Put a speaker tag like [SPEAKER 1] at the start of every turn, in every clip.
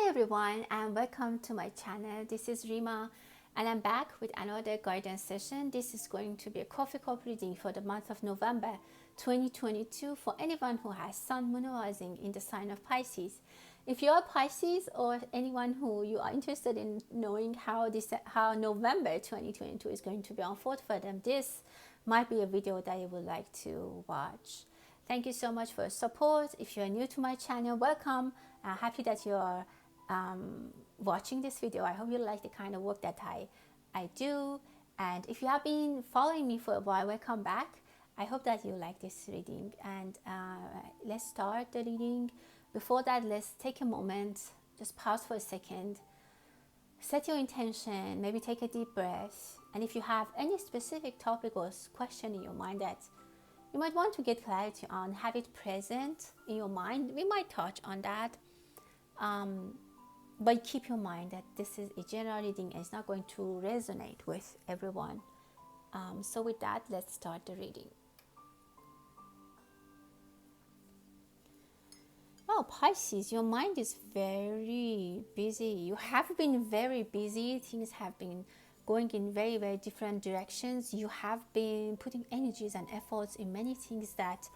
[SPEAKER 1] Hi everyone and welcome to my channel. This is Rima and I'm back with another guidance session. This is going to be a coffee cup reading for the month of November 2022 for anyone who has Sun, Moon, or Rising in the sign of Pisces. If you are Pisces or anyone who you are interested in knowing how November 2022 is going to be unfold for them, this might be a video that you would like to watch. Thank you so much for your support. If you are new to my channel, welcome. I'm happy that you are watching this video. I hope you like the kind of work that I do. And if you have been following me for a while, welcome back. I hope that you like this reading. And let's start the reading. Before that, let's take a moment, just pause for a second. Set your intention, maybe take a deep breath. And if you have any specific topic or question in your mind that you might want to get clarity on, have it present in your mind. We might touch on that, but keep your mind that this is a general reading and it's not going to resonate with everyone. So with that, let's start the reading. Oh, Pisces, your mind is very busy. You have been very busy. Things have been going in very, very different directions. You have been putting energies and efforts in many things that,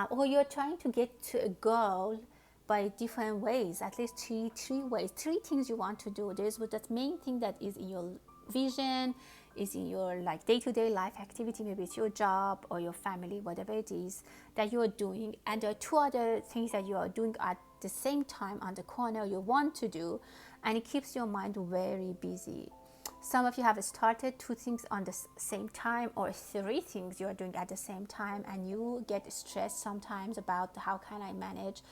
[SPEAKER 1] or you're trying to get to a goal by different ways, at least three ways, three things you want to do. There's that main thing that is in your vision, is in your like day-to-day life activity, maybe it's your job or your family, whatever it is that you are doing. And there are two other things that you are doing at the same time on the corner you want to do, and it keeps your mind very busy. Some of you have started two things on the same time, or three things you are doing at the same time, and you get stressed sometimes about how can I manage.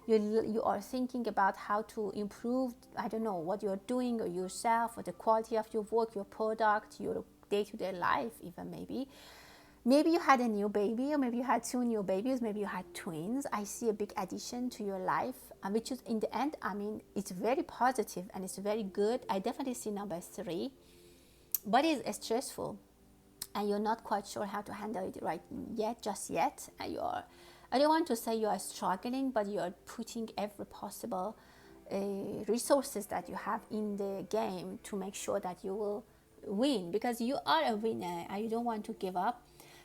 [SPEAKER 1] You are thinking about how to improve, I don't know, what you're doing or yourself, or the quality of your work, your product, your day-to-day life even maybe. Maybe you had a new baby, or maybe you had two new babies, maybe you had twins. I see a big addition to your life, which is in the end, I mean, it's very positive and it's very good. I definitely see number three, but it's stressful and you're not quite sure how to handle it just yet. I don't want to say you are struggling, but you are putting every possible resources that you have in the game to make sure that you will win, because you are a winner and you don't want to give up.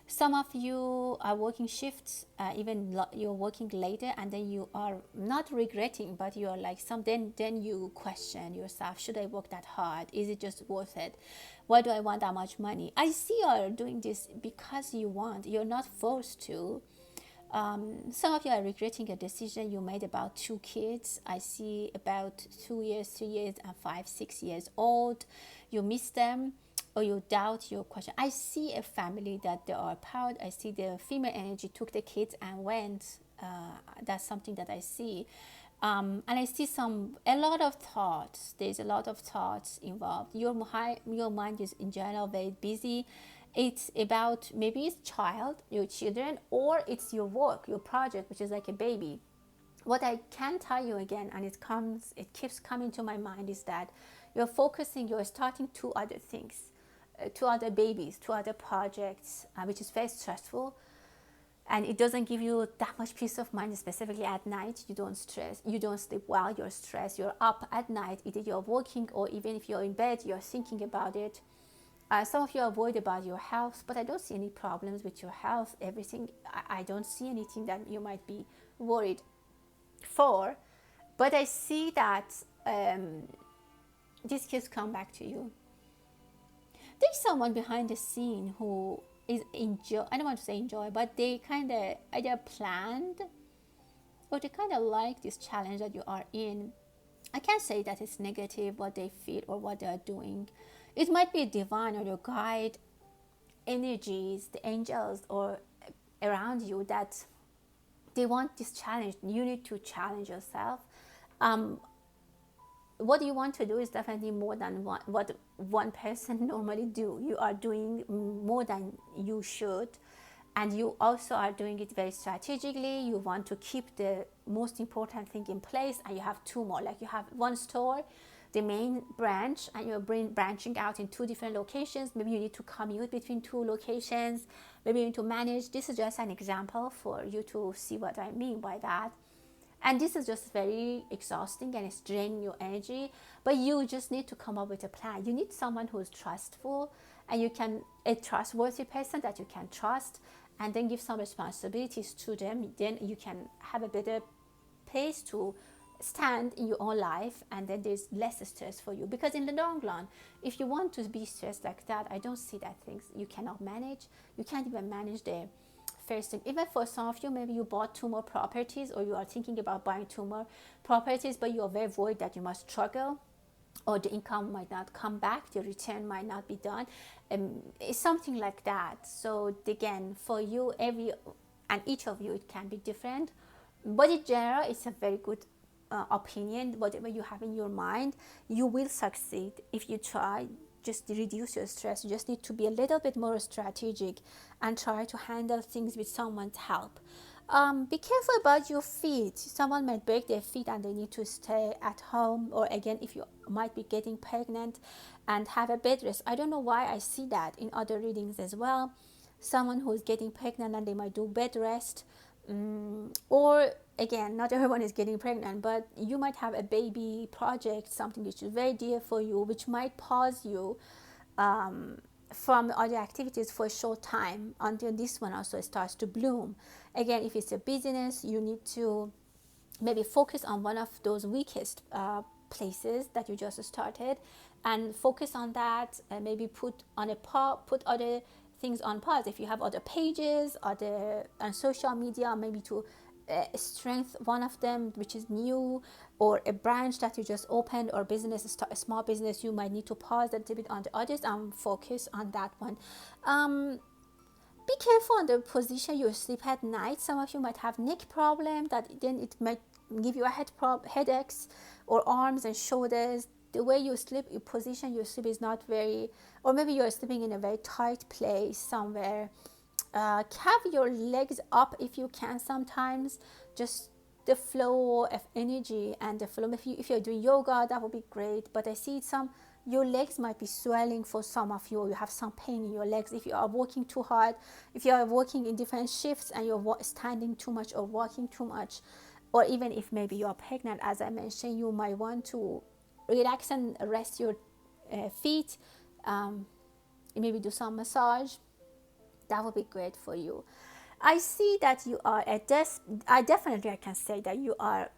[SPEAKER 1] Some of you are working shifts, even you're working later, and then you are not regretting, but you are like then you question yourself, should I work that hard? Is it just worth it? Why do I want that much money? I see you are doing this because you want, you're not forced to. Some of you are regretting a decision you made about two kids. I see about 2 years, 3 years, and 5, 6 years old. You miss them, or you doubt your question. I see a family that they are proud. I see the female energy took the kids and went. That's something that I see. And I see a lot of thoughts. There's a lot of thoughts involved. Your mind is in general very busy. It's about, maybe it's your children, or it's your work, your project, which is like a baby. What I can tell you again, and it keeps coming to my mind, is that you're starting two other things, two other babies, two other projects, which is very stressful. And it doesn't give you that much peace of mind, specifically at night. You don't sleep well, you're stressed, you're up at night, either you're working or even if you're in bed, you're thinking about it. Some of you are worried about your health, but I don't see any problems with your health. Everything, I don't see anything that you might be worried for. But I see that these kids come back to you. There's someone behind the scene who is I don't want to say enjoy, but they kind of either planned or they kind of like this challenge that you are in. I can't say that it's negative what they feel or what they are doing. It might be a divine or your guide energies, the angels or around you, that they want this challenge. You need to challenge yourself. What you want to do is definitely more than what one person normally do. You are doing more than you should, and you also are doing it very strategically. You want to keep the most important thing in place, and you have two more. Like you have one store, the main branch, and you're branching out in two different locations. Maybe you need to commute between two locations. Maybe you need to manage. This is just an example for you to see what I mean by that. And this is just very exhausting and it's draining your energy. But you just need to come up with a plan. You need someone who is trustful, and you can, a trustworthy person that you can trust, and then give some responsibilities to them. Then you can have a better place to stand in your own life, and then there's less stress for you. Because in the long run, if you want to be stressed like that, I don't see that things you cannot manage. You can't even manage the first thing. Even for some of you, maybe you bought 2 more properties, or you are thinking about buying 2 more properties, but you are very worried that you must struggle, or the income might not come back, the return might not be done. It's something like that. So again, for you, every and each of you, it can be different, but in general, it's a very good opinion. Whatever you have in your mind, you will succeed if you try. Just reduce your stress. You just need to be a little bit more strategic and try to handle things with someone's help. Be careful about your feet. Someone might break their feet and they need to stay at home. Or again, if you might be getting pregnant and have a bed rest. I don't know why I see that in other readings as well. Someone who is getting pregnant and they might do bed rest. Or again, not everyone is getting pregnant, but you might have a baby project, something which is very dear for you, which might pause you from other activities for a short time until this one also starts to bloom. Again, if it's a business, you need to maybe focus on one of those weakest places that you just started, and focus on that, and maybe put other things on pause. If you have other pages, other on social media, maybe to strengthen one of them which is new, or a branch that you just opened, or a small business, you might need to pause a little bit on the others and focus on that one. Be careful on the position you sleep at night. Some of you might have neck problem, that then it might give you a headaches, or arms and shoulders. The way you sleep, your position you sleep is not very, or maybe you're sleeping in a very tight place somewhere. Have your legs up if you can sometimes. Just the flow of energy and the flow. If you're doing yoga, that would be great. But I see your legs might be swelling for some of you. You have some pain in your legs if you are working too hard, if you are working in different shifts and you're standing too much or walking too much, or even if maybe you are pregnant, as I mentioned, you might want to relax and rest your feet. Maybe do some massage. That would be great for you. I see that you are I can say that you are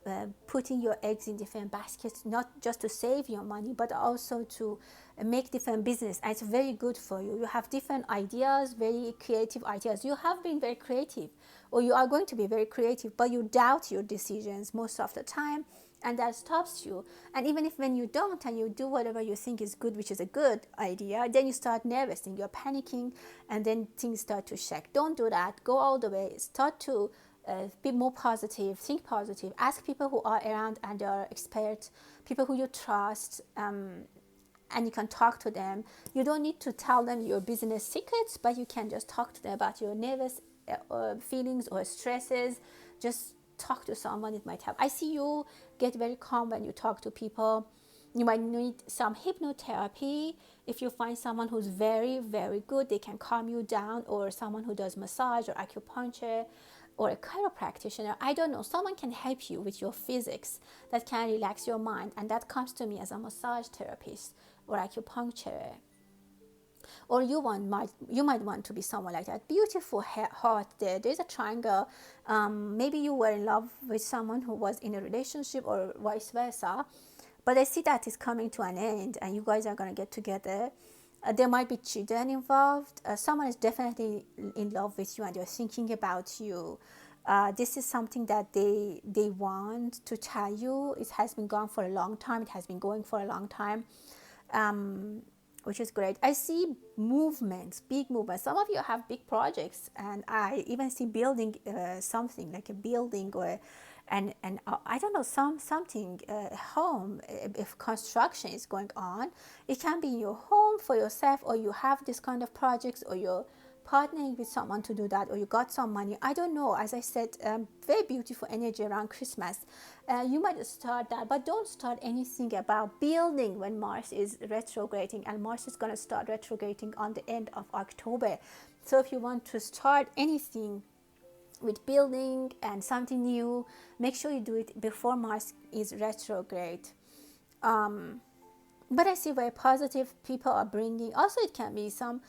[SPEAKER 1] putting your eggs in different baskets, not just to save your money, but also to make different business. And it's very good for you. You have different ideas, very creative ideas. You have been very creative, or you are going to be very creative, but you doubt your decisions most of the time, and that stops you. And even if when you don't and you do whatever you think is good, which is a good idea, then you start nervous and you're panicking, and then things start to shake. Don't do that. Go all the way. Start to be more positive, think positive, ask people who are around and are experts, people who you trust, and you can talk to them. You don't need to tell them your business secrets, but you can just talk to them about your nervous feelings or stresses. Just talk to someone, it might help. I see you get very calm when you talk to people. You might need some hypnotherapy. If you find someone who's very, very good, they can calm you down, or someone who does massage or acupuncture or a chiropractor. I don't know. Someone can help you with your physics that can relax your mind, and that comes to me as a massage therapist or acupuncture. Or you might want to be someone like that. Beautiful heart there. There's a triangle. Maybe you were in love with someone who was in a relationship, or vice versa. But I see that is coming to an end, and you guys are going to get together. There might be children involved. Someone is definitely in love with you, and they're thinking about you. This is something that they want to tell you. It has been gone for a long time. It has been going for a long time. Which is great. I see movements, big movements. Some of you have big projects, and I even see building something like a building, or and I don't know, something home. If construction is going on, it can be in your home for yourself, or you have this kind of projects, or you're partnering with someone to do that, or you got some money. I don't know. As I said, very beautiful energy around Christmas. You might start that, but don't start anything about building when Mars is retrograding, and Mars is going to start retrograding on the end of October. So if you want to start anything with building and something new, make sure you do it before Mars is retrograde. But I see very positive people are bringing. Also, it can be some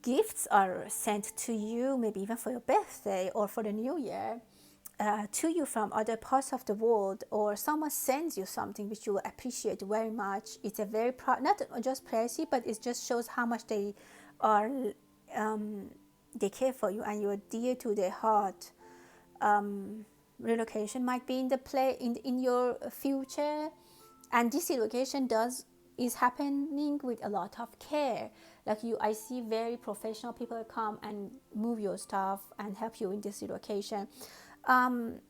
[SPEAKER 1] gifts are sent to you, maybe even for your birthday or for the new year, to you from other parts of the world, or someone sends you something which you will appreciate very much. It's a very not just pricey, but it just shows how much they are they care for you and you're dear to their heart. Relocation might be in the play in your future, and this relocation is happening with a lot of care. Like I see very professional people come and move your stuff and help you in this relocation. Someone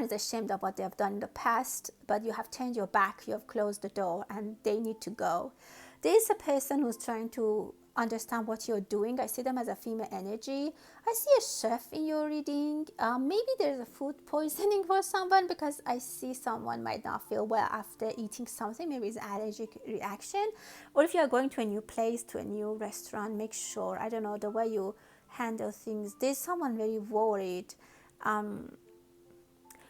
[SPEAKER 1] is ashamed of what they have done in the past, but you have turned your back, you have closed the door, and they need to go. There is a person who's trying to understand what you're doing. I see them as a female energy. I see a chef in your reading. Maybe there's a food poisoning for someone, because I see someone might not feel well after eating something. Maybe it's an allergic reaction. Or if you're going to a new place, to a new restaurant, make sure, I don't know, the way you handle things. There's someone very worried.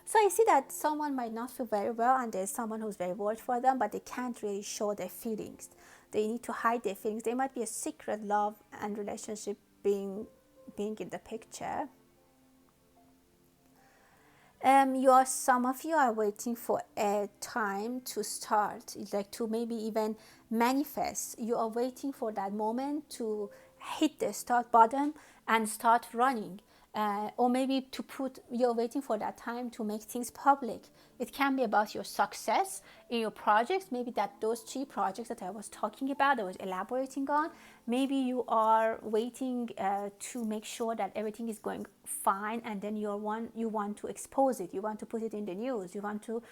[SPEAKER 1] So I see that someone might not feel very well, and there's someone who's very worried for them, but they can't really show their feelings. They need to hide their feelings. There might be a secret love and relationship being in the picture. Some of you are waiting for a time to start. It's like to maybe even manifest. You are waiting for that moment to hit the start button and start running. Or maybe you're waiting for that time to make things public. It can be about your success in your projects. Maybe those 3 projects that I was talking about, I was elaborating on. Maybe you are waiting to make sure that everything is going fine, and then you want to expose it. You want to put it in the news. You want to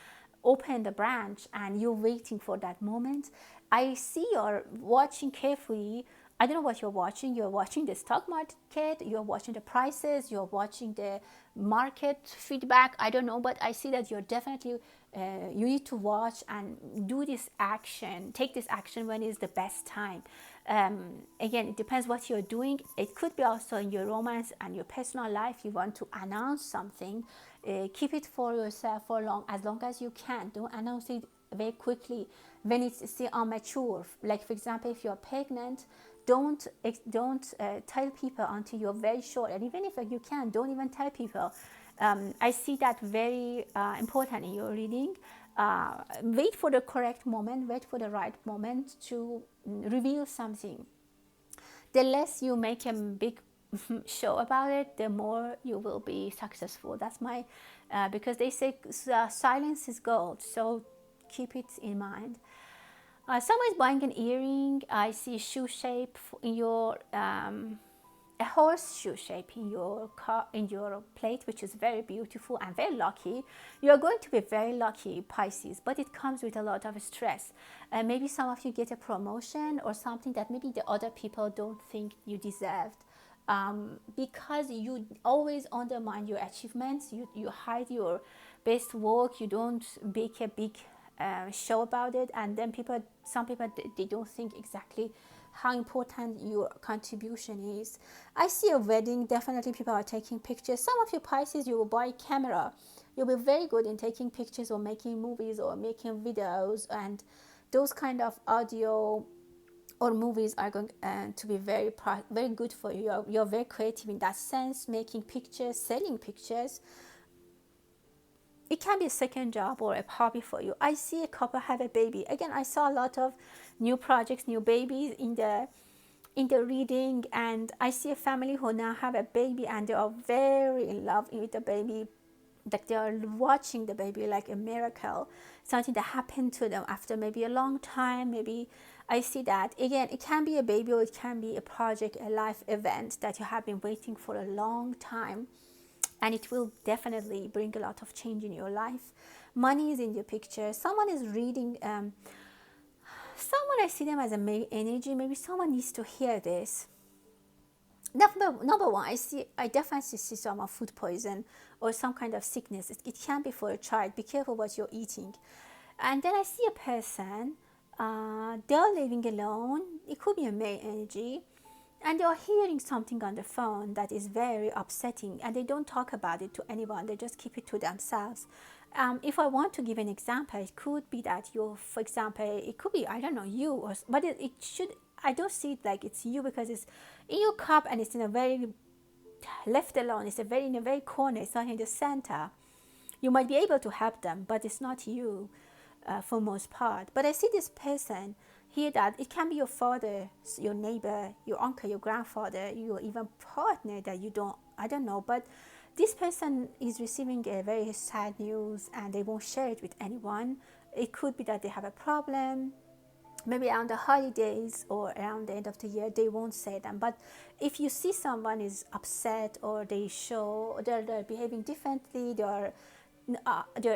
[SPEAKER 1] open the branch, and you're waiting for that moment. I see you're watching carefully. I don't know what you're watching. You're watching the stock market, you're watching the prices, you're watching the market feedback. I don't know, but I see that you're definitely, you need to watch and do this action, take this action when is the best time. Again, it depends what you're doing. It could be also in your romance and your personal life. You want to announce something, keep it for yourself for as long as you can. Don't announce it very quickly when it's still immature. Like, for example, if you're pregnant, don't tell people until you're very sure, and even if you can, don't even tell people. I see that very important in your reading. Wait for the correct moment, wait for the right moment to reveal something. The less you make a big show about it, the more you will be successful. That's my because they say silence is gold, so keep it in mind. Someone is buying an earring. I see shoe shape in your a horseshoe shape in your plate, which is very beautiful and very lucky. You are going to be very lucky, Pisces, but it comes with a lot of stress. Maybe some of you get a promotion or something that maybe the other people don't think you deserved. Because you always undermine your achievements, you hide your best work, you don't make a big show about it, and then some people they don't think exactly how important your contribution is. I see a wedding. Definitely people are taking pictures. Some of you Pisces, you will buy a camera. You'll be very good in taking pictures or making movies or making videos, and those kind of audio or movies are going to be very good for you. You're very creative in that sense, making pictures, selling pictures. It can be a second job or a hobby for you. I see a couple have a baby. Again, I saw a lot of new projects, new babies in the reading, and I see a family who now have a baby and they are very in love with the baby. Like they are watching the baby like a miracle, something that happened to them after maybe a long time. Maybe I see that. Again, it can be a baby or it can be a project, a life event that you have been waiting for a long time. And it will definitely bring a lot of change in your life. Money is in your picture. Someone is reading. Someone, I see them as a male energy. Maybe someone needs to hear this. Number one, I definitely see some food poison or some kind of sickness. It can be for a child. Be careful what you're eating. And then I see a person. They're living alone. It could be a male energy. and you're hearing something on the phone that is very upsetting, and they don't talk about it to anyone, they just keep it to themselves. If I want to give an example, it could be that you, for example, it could be, I don't know, you, or but it should, I don't see it like it's you, because it's in your cup and it's in a very left alone, it's a very in a very corner, it's not in the center. You might be able to help them, but it's not you, for most part. But I see this person here, that it can be your father, your neighbor, your uncle, your grandfather, your even partner that you don't, I don't know, but this person is receiving a very sad news and they won't share it with anyone. It could be that they have a problem, maybe around the holidays or around the end of the year, they won't say them. But if you see someone is upset, or they show they're behaving differently, they're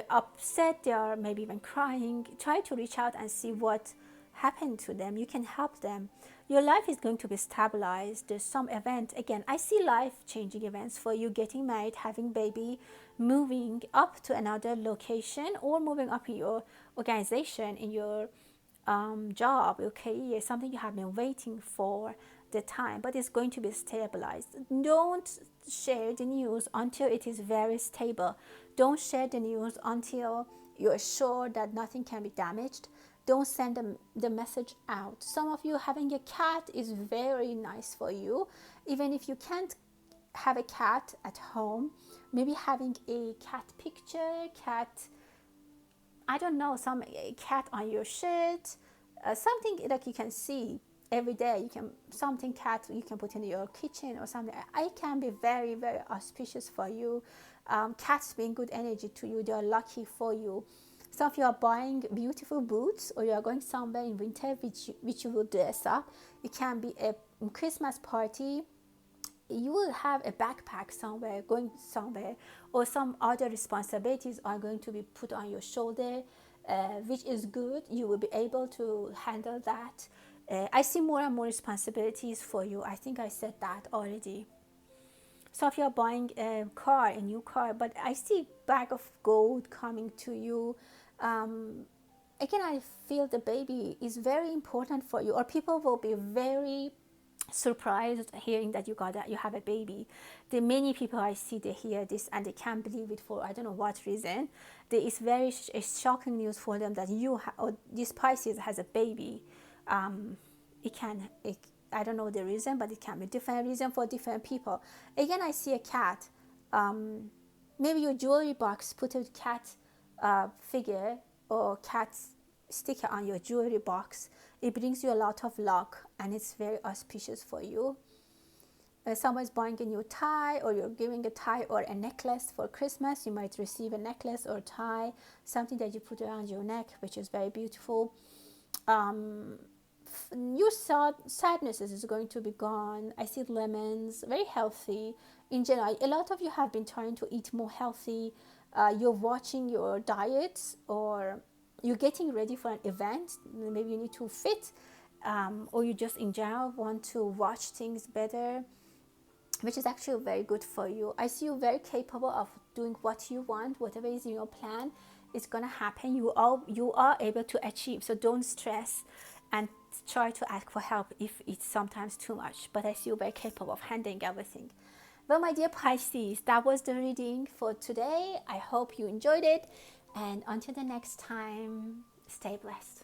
[SPEAKER 1] upset, they are maybe even crying, try to reach out and see what happened to them. You can help them. Your life is going to be stabilized. There's some event, again, I see life changing events for you: getting married, having baby, moving up to another location, or moving up in your organization, in your job, your career, something you have been waiting for the time, but it's going to be stabilized. Don't share the news until it is very stable. Don't share the news until you're sure that nothing can be damaged. Don't send the message out. Some of you, having a cat is very nice for you. Even if you can't have a cat at home, maybe having a cat picture, cat, I don't know, some cat on your shirt, something like you can see every day. You can, something cat you can put in your kitchen or something. I can be very, very auspicious for you. Cats bring good energy to you. They are lucky for you. Some of you are buying beautiful boots, or you are going somewhere in winter which you will dress up. It can be a Christmas party. You will have a backpack somewhere, going somewhere, or some other responsibilities are going to be put on your shoulder, which is good. You will be able to handle that. I see more and more responsibilities for you. I think I said that already. So if you're buying a car, a new car, but I see bag of gold coming to you. Again, I feel the baby is very important for you, or people will be very surprised hearing that you have a baby. The many people I see, they hear this and they can't believe it for I don't know what reason. There is very shocking news for them that or this Pisces has a baby. I don't know the reason, but it can be different reason for different people. Again, I see a cat. Maybe your jewelry box, put a cat figure or cat sticker on your jewelry box. It brings you a lot of luck and it's very auspicious for you. Someone's buying a new tie, or you're giving a tie or a necklace for Christmas. You might receive a necklace or tie, something that you put around your neck, which is very beautiful. Your sadness is going to be gone. I see lemons, very healthy in general. A lot of you have been trying to eat more healthy. You're watching your diets, or you're getting ready for an event. Maybe you need to fit, or you just in general want to watch things better, which is actually very good for you. I see you very capable of doing what you want. Whatever is in your plan is going to happen. You are able to achieve. So don't stress and try to ask for help if it's sometimes too much. But I see you very capable of handling everything. Well, my dear Pisces, that was the reading for today. I hope you enjoyed it. And until the next time, stay blessed.